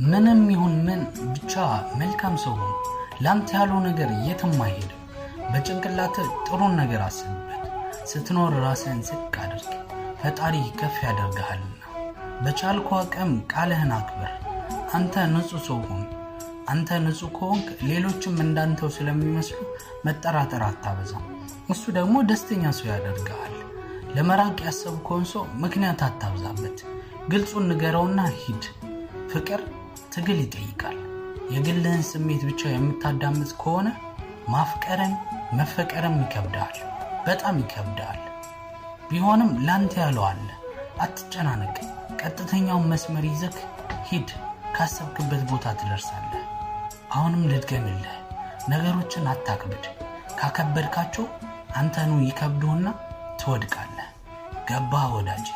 ምንም ይሁን ምን ብቻ መልካም ሰው ሁን። ላንተ ያለው ነገር የትም አይሄድም። በጭንቅላት ጥሩን ነገር አስብበት። ስትኖር ራስህን ዝቅ አድርግ፣ ፈጣሪ ከፍ ያደርግሃልና። በቻልከው አቅም ቃልህን አክብር። አንተ ንጹህ ሰው ሁን። አንተ ንጹህ ከሆንክ ሌሎችም እንዳንተው ስለሚመስሉ መጠራጠር አታበዛም። እሱ ደግሞ ደስተኛ ሰው ያደርግሃል። ለመራቅ ያሰብከውን ሰው ምክንያት አታብዛበት። ግልጹን ንገረውና ሂድ። ፍቅር ትግል ይጠይቃል። የግልህን ስሜት ብቻ የምታዳምጥ ከሆነ ማፍቀርም መፈቀርም ይከብዳል፣ በጣም ይከብዳል። ቢሆንም ላንተ ያለው አለ። አትጨናነቅ። ቀጥተኛውን መስመር ይዘህ ሂድ። ካሰብክበት ቦታ ትደርሳለህ። አሁንም ልድገምልህ፣ ነገሮችን አታክብድ። ካከበድካቸው አንተኑ ይከብዱና ትወድቃለህ። ገባህ ወዳጄ?